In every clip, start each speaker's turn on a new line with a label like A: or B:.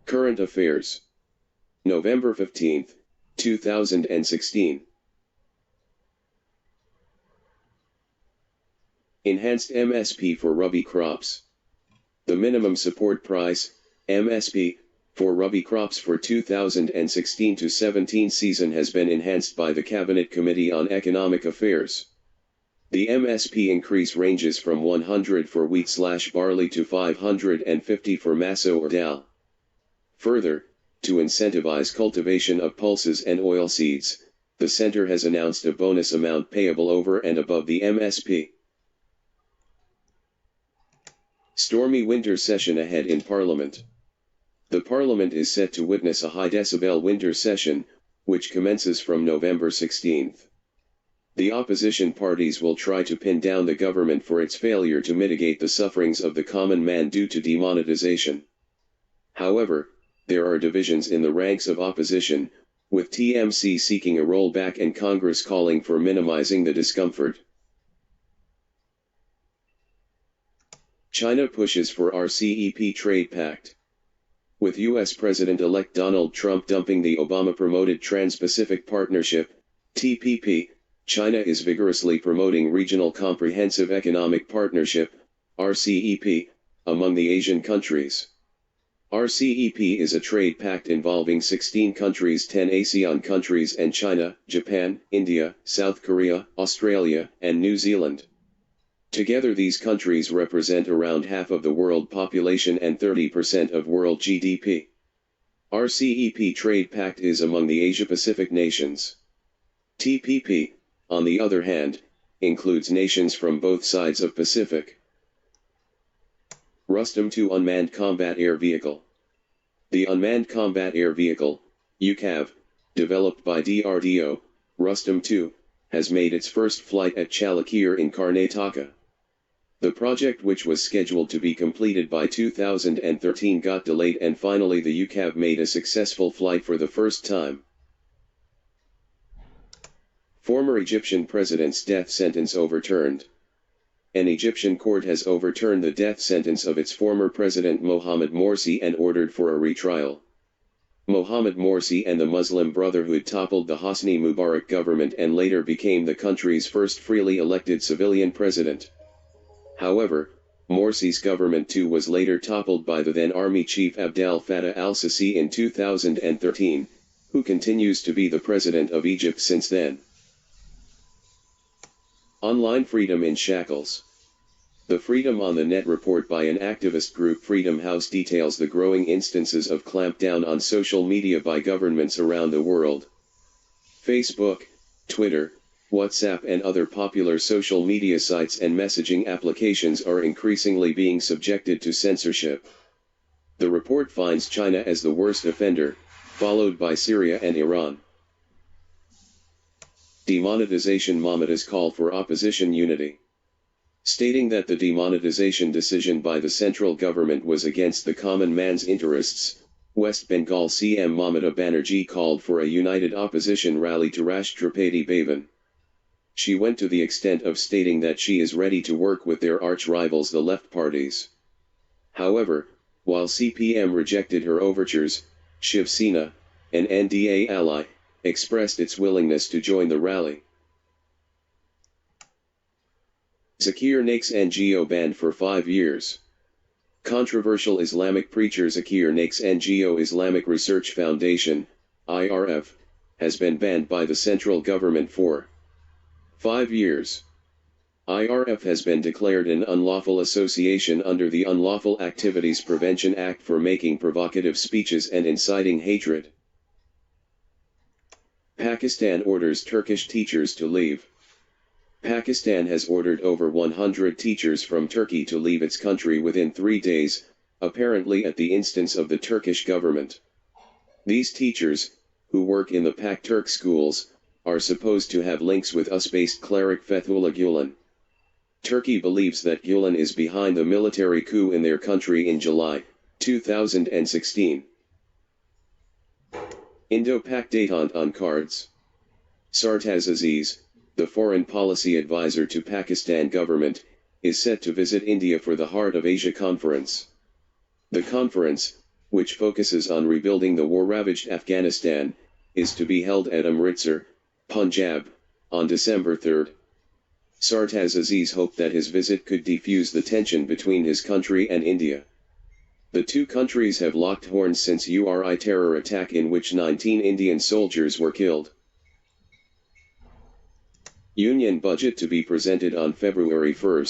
A: Current Affairs. November 15, 2016. Enhanced MSP for Rabi crops. The minimum support price, MSP, for Rabi crops for 2016-17 season has been enhanced by the Cabinet Committee on Economic Affairs. The MSP increase ranges from 100 for wheat/barley to 550 for maso or dal. Further, to incentivize cultivation of pulses and oilseeds, the Center has announced a bonus amount payable over and above the MSP. Stormy winter session ahead in Parliament. The Parliament is set to witness a high-decibel winter session, which commences from November 16. The opposition parties will try to pin down the government for its failure to mitigate the sufferings of the common man due to demonetization. However, there are divisions in the ranks of opposition, with TMC seeking a rollback and Congress calling for minimizing the discomfort. China pushes for RCEP trade pact. With U.S. President-elect Donald Trump dumping the Obama-promoted Trans-Pacific Partnership, TPP, China is vigorously promoting Regional Comprehensive Economic Partnership, RCEP, among the Asian countries. RCEP is a trade pact involving 16 countries, 10 ASEAN countries and China, Japan, India, South Korea, Australia, and New Zealand. Together these countries represent around half of the world population and 30% of world GDP. RCEP trade pact is among the Asia-Pacific nations. TPP, on the other hand, includes nations from both sides of Pacific. Rustam-2 Unmanned Combat Air Vehicle. The Unmanned Combat Air Vehicle, UCAV, developed by DRDO, Rustam-2, has made its first flight at Zakir in Karnataka. The project, which was scheduled to be completed by 2013, got delayed and finally the UCAV made a successful flight for the first time. Former Egyptian president's death sentence overturned. An Egyptian court has overturned the death sentence of its former president Mohamed Morsi and ordered for a retrial. Mohamed Morsi and the Muslim Brotherhood toppled the Hosni Mubarak government and later became the country's first freely elected civilian president. However, Morsi's government too was later toppled by the then army chief Abdel Fattah al-Sisi in 2013, who continues to be the president of Egypt since then. Online freedom in shackles. The Freedom on the Net report by an activist group Freedom House details the growing instances of clampdown on social media by governments around the world. Facebook, Twitter, WhatsApp and other popular social media sites and messaging applications are increasingly being subjected to censorship. The report finds China as the worst offender, followed by Syria and Iran. Demonetization. Mamata's call for opposition unity. Stating that the demonetization decision by the central government was against the common man's interests, West Bengal CM Mamata Banerjee called for a united opposition rally to Rashtrapati Bhavan. She went to the extent of stating that she is ready to work with their arch-rivals the left parties. However, while CPM rejected her overtures, Shiv Sena, an NDA ally, expressed its willingness to join the rally. Zakir Naik's NGO banned for 5 years. Controversial Islamic preacher Zakir Naik's NGO Islamic Research Foundation, IRF, has been banned by the central government for 5 years. IRF has been declared an unlawful association under the Unlawful Activities Prevention Act for making provocative speeches and inciting hatred. Pakistan orders Turkish teachers to leave. Pakistan has ordered over 100 teachers from Turkey to leave its country within 3 days, apparently at the instance of the Turkish government. These teachers, who work in the Pact Turk schools, are supposed to have links with US-based cleric Fethullah Gulen. Turkey believes that Gulen is behind the military coup in their country in July 2016. Indo-Pak détente on cards. Sartaz Aziz, the foreign policy advisor to Pakistan government, is set to visit India for the Heart of Asia conference. The conference, which focuses on rebuilding the war-ravaged Afghanistan, is to be held at Amritsar, Punjab, on December 3. Sartaj Aziz hoped that his visit could defuse the tension between his country and India. The two countries have locked horns since URI terror attack in which 19 Indian soldiers were killed. Union budget to be presented on February 1.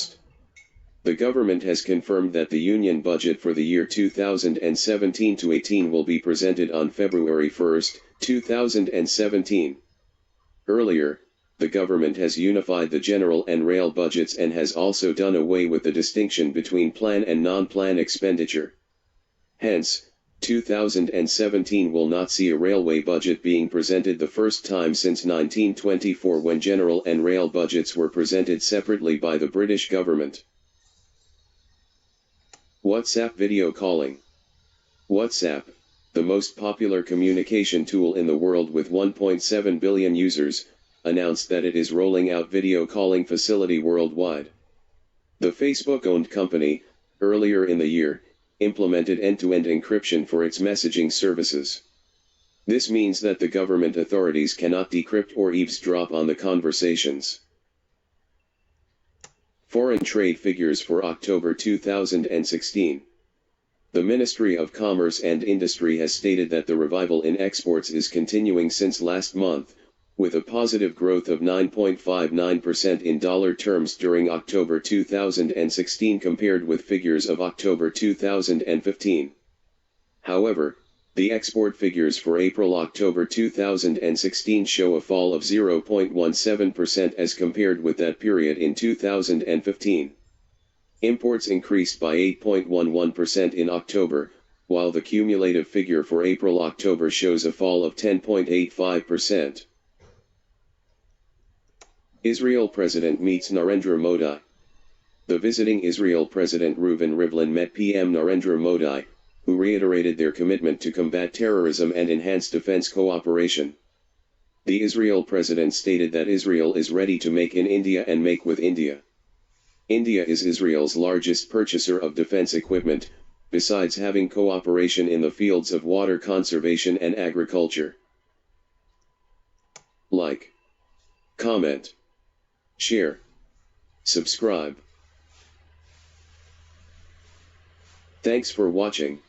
A: The government has confirmed that the union budget for the year 2017-18 will be presented on February 1, 2017. Earlier, the government has unified the general and rail budgets and has also done away with the distinction between plan and non-plan expenditure. Hence, 2017 will not see a railway budget being presented the first time since 1924 when general and rail budgets were presented separately by the British government. WhatsApp video calling. WhatsApp, the most popular communication tool in the world with 1.7 billion users, announced that it is rolling out video calling facility worldwide. The Facebook-owned company, earlier in the year, implemented end-to-end encryption for its messaging services. This means that the government authorities cannot decrypt or eavesdrop on the conversations. Foreign trade figures for October 2016. The Ministry of Commerce and Industry has stated that the revival in exports is continuing since last month, with a positive growth of 9.59% in dollar terms during October 2016 compared with figures of October 2015. However, the export figures for April-October 2016 show a fall of 0.17% as compared with that period in 2015. Imports increased by 8.11% in October, while the cumulative figure for April-October shows a fall of 10.85%. Israel President meets Narendra Modi. The visiting Israel President Reuven Rivlin met PM Narendra Modi, who reiterated their commitment to combat terrorism and enhance defense cooperation. The Israel President stated that Israel is ready to make in India and make with India. India is Israel's largest purchaser of defense equipment, besides having cooperation in the fields of water conservation and agriculture. Like, comment, share, subscribe. Thanks for watching.